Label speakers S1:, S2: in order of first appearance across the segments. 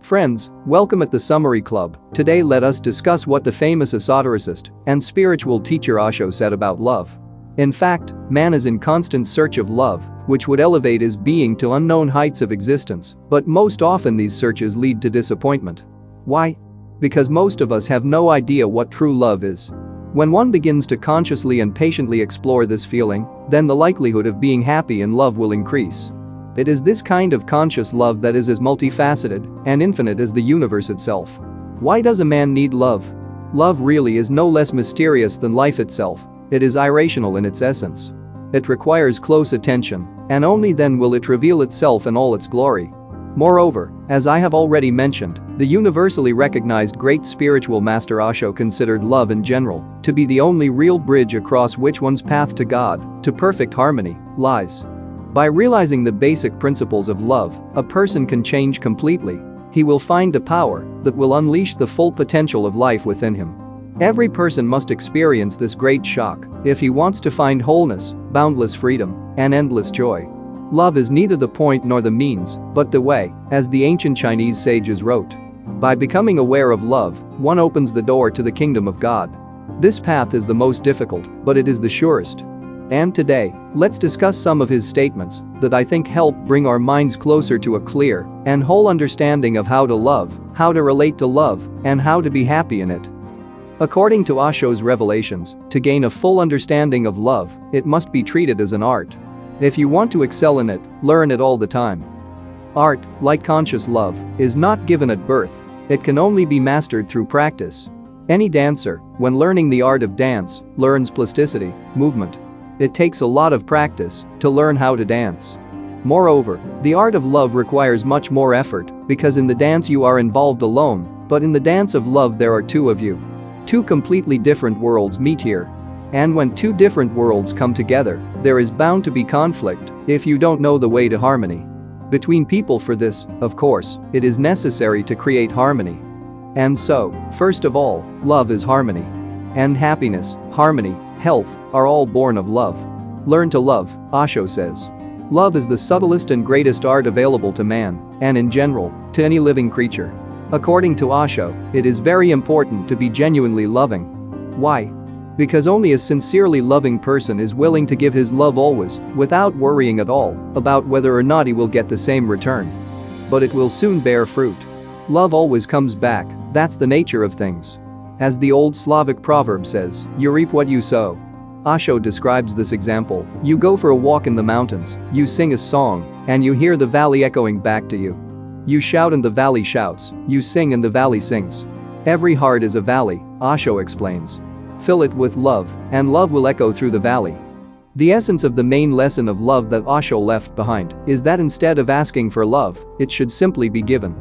S1: Friends, welcome at the Summary Club. Today let us discuss what the famous esotericist and spiritual teacher Osho said about love. In fact, man is in constant search of love, which would elevate his being to unknown heights of existence, but most often these searches lead to disappointment. Why? Because most of us have no idea what true love is. When one begins to consciously and patiently explore this feeling, then the likelihood of being happy in love will increase. It is this kind of conscious love that is as multifaceted and infinite as the universe itself. Why does a man need love? Love really is no less mysterious than life itself. It is irrational in its essence. It requires close attention, and only then will it reveal itself in all its glory. Moreover, as I have already mentioned, the universally recognized great spiritual master Osho considered love in general to be the only real bridge across which one's path to God, to perfect harmony, lies. By realizing the basic principles of love, a person can change completely. He will find a power that will unleash the full potential of life within him. Every person must experience this great shock if he wants to find wholeness, boundless freedom, and endless joy. Love is neither the point nor the means, but the way, as the ancient Chinese sages wrote. By becoming aware of love, one opens the door to the kingdom of God. This path is the most difficult, but it is the surest. And today, let's discuss some of his statements that I think help bring our minds closer to a clear and whole understanding of how to love, how to relate to love, and how to be happy in it. According to Osho's revelations, to gain a full understanding of love, it must be treated as an art. If you want to excel in it, learn it all the time. Art, like conscious love, is not given at birth. It can only be mastered through practice. Any dancer, when learning the art of dance, learns plasticity, movement. It takes a lot of practice to learn how to dance. Moreover, the art of love requires much more effort because in the dance you are involved alone, but in the dance of love there are two of you. Two completely different worlds meet here. And when two different worlds come together, there is bound to be conflict if you don't know the way to harmony. Between people for this, of course, it is necessary to create harmony. And so, first of all, love is harmony. And happiness, harmony, health, are all born of love. Learn to love, Osho says. Love is the subtlest and greatest art available to man, and in general, to any living creature. According to Osho, it is very important to be genuinely loving. Why? Because only a sincerely loving person is willing to give his love always, without worrying at all about whether or not he will get the same return. But it will soon bear fruit. Love always comes back, that's the nature of things. As the old Slavic proverb says, you reap what you sow. Osho describes this example: you go for a walk in the mountains, you sing a song, and you hear the valley echoing back to you. You shout and the valley shouts, you sing and the valley sings. Every heart is a valley, Osho explains. Fill it with love, and love will echo through the valley. The essence of the main lesson of love that Osho left behind is that instead of asking for love, it should simply be given.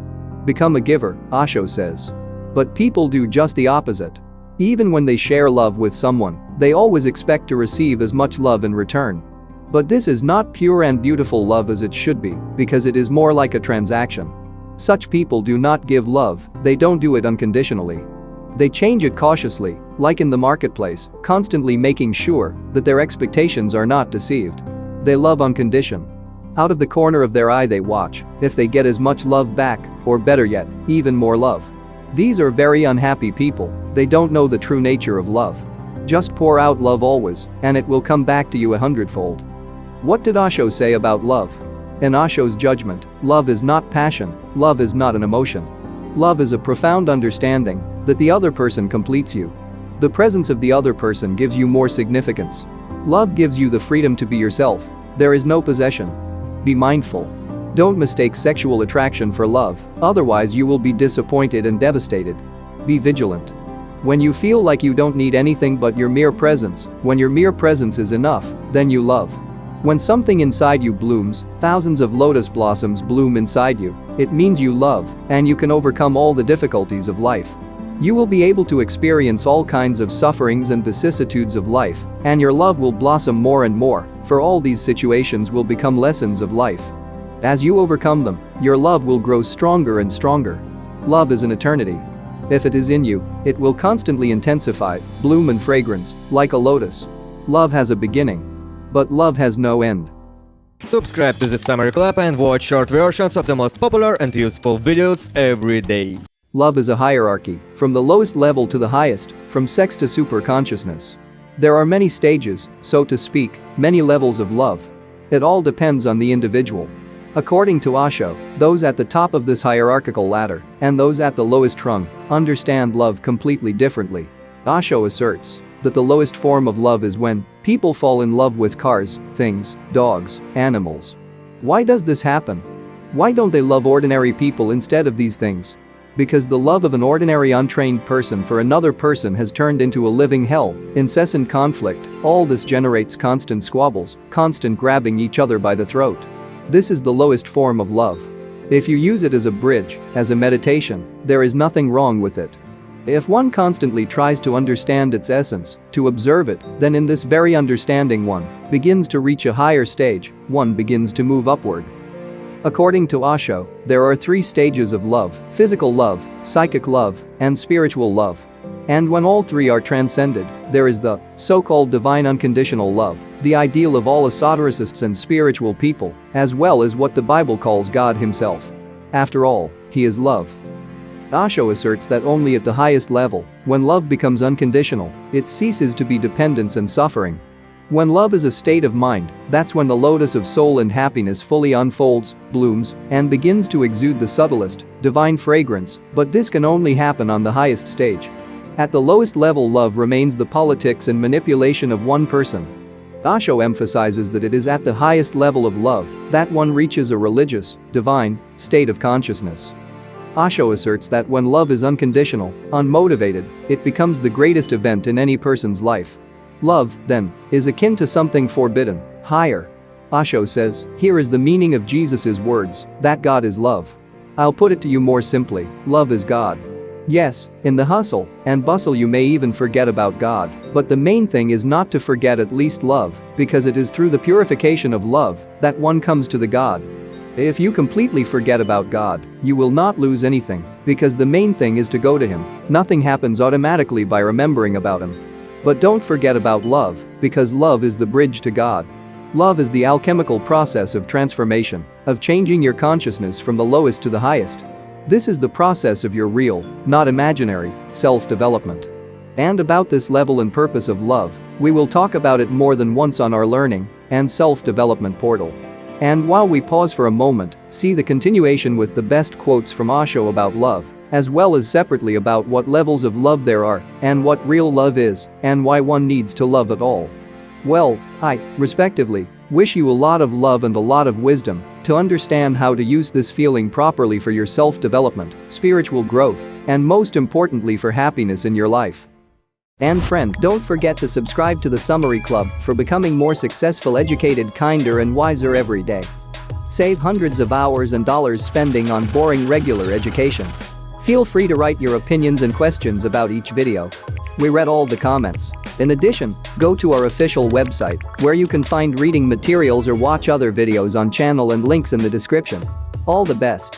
S1: Become a giver, Osho says. But people do just the opposite. Even when they share love with someone, they always expect to receive as much love in return. But this is not pure and beautiful love as it should be, because it is more like a transaction. Such people do not give love, they don't do it unconditionally. They change it cautiously, like in the marketplace, constantly making sure that their expectations are not deceived. They love on condition. Out of the corner of their eye they watch if they get as much love back, or better yet, even more love. These are very unhappy people, they don't know the true nature of love. Just pour out love always, and it will come back to you 100-fold. What did Osho say about love? In Osho's judgment, love is not passion, love is not an emotion. Love is a profound understanding that the other person completes you. The presence of the other person gives you more significance. Love gives you the freedom to be yourself. There is no possession. Be mindful. Don't mistake sexual attraction for love, otherwise you will be disappointed and devastated. Be vigilant. When you feel like you don't need anything but your mere presence, when your mere presence is enough, then you love. When something inside you blooms, thousands of lotus blossoms bloom inside you, it means you love, and you can overcome all the difficulties of life. You will be able to experience all kinds of sufferings and vicissitudes of life, and your love will blossom more and more, for all these situations will become lessons of life. As you overcome them, your love will grow stronger and stronger. Love is an eternity. If it is in you, it will constantly intensify, bloom and fragrance, like a lotus. Love has a beginning. But love has no end.
S2: Subscribe to the Summary Club and watch short versions of the most popular and useful videos every day.
S1: Love is a hierarchy, from the lowest level to the highest, from sex to superconsciousness. There are many stages, so to speak, many levels of love. It all depends on the individual. According to Osho, those at the top of this hierarchical ladder and those at the lowest rung understand love completely differently. Osho asserts that the lowest form of love is when people fall in love with cars, things, dogs, animals. Why does this happen? Why don't they love ordinary people instead of these things? Because the love of an ordinary untrained person for another person has turned into a living hell, incessant conflict. All this generates constant squabbles, constant grabbing each other by the throat. This is the lowest form of love. If you use it as a bridge, as a meditation, there is nothing wrong with it. If one constantly tries to understand its essence, to observe it, then in this very understanding one begins to reach a higher stage, one begins to move upward. According to Osho, there are 3 stages of love: physical love, psychic love, and spiritual love. And when all 3 are transcended, there is the so-called divine unconditional love, the ideal of all esotericists and spiritual people, as well as what the Bible calls God himself. After all, he is love. Osho asserts that only at the highest level, when love becomes unconditional, it ceases to be dependence and suffering. When love is a state of mind, that's when the lotus of soul and happiness fully unfolds, blooms, and begins to exude the subtlest, divine fragrance, but this can only happen on the highest stage. At the lowest level, love remains the politics and manipulation of one person. Osho emphasizes that it is at the highest level of love that one reaches a religious, divine, state of consciousness. Osho asserts that when love is unconditional, unmotivated, it becomes the greatest event in any person's life. Love, then, is akin to something forbidden, higher. Osho says, here is the meaning of Jesus' words, that God is love. I'll put it to you more simply, love is God. Yes, in the hustle and bustle you may even forget about God, but the main thing is not to forget at least love, because it is through the purification of love that one comes to the God. If you completely forget about God, you will not lose anything, because the main thing is to go to him. Nothing happens automatically by remembering about him. But don't forget about love, because love is the bridge to God. Love is the alchemical process of transformation, of changing your consciousness from the lowest to the highest. This is the process of your real, not imaginary, self-development. And about this level and purpose of love, we will talk about it more than once on our learning and self-development portal. And while we pause for a moment, see the continuation with the best quotes from Osho about love, as well as separately about what levels of love there are, and what real love is, and why one needs to love at all. Well, I, respectively, wish you a lot of love and a lot of wisdom to understand how to use this feeling properly for your self-development, spiritual growth, and most importantly for happiness in your life. And friend, don't forget to subscribe to the Summary Club for becoming more successful, educated, kinder and wiser every day. Save hundreds of hours and dollars spending on boring regular education. Feel free to write your opinions and questions about each video. We read all the comments. In addition, go to our official website where you can find reading materials or watch other videos on channel and links in the description. All the best.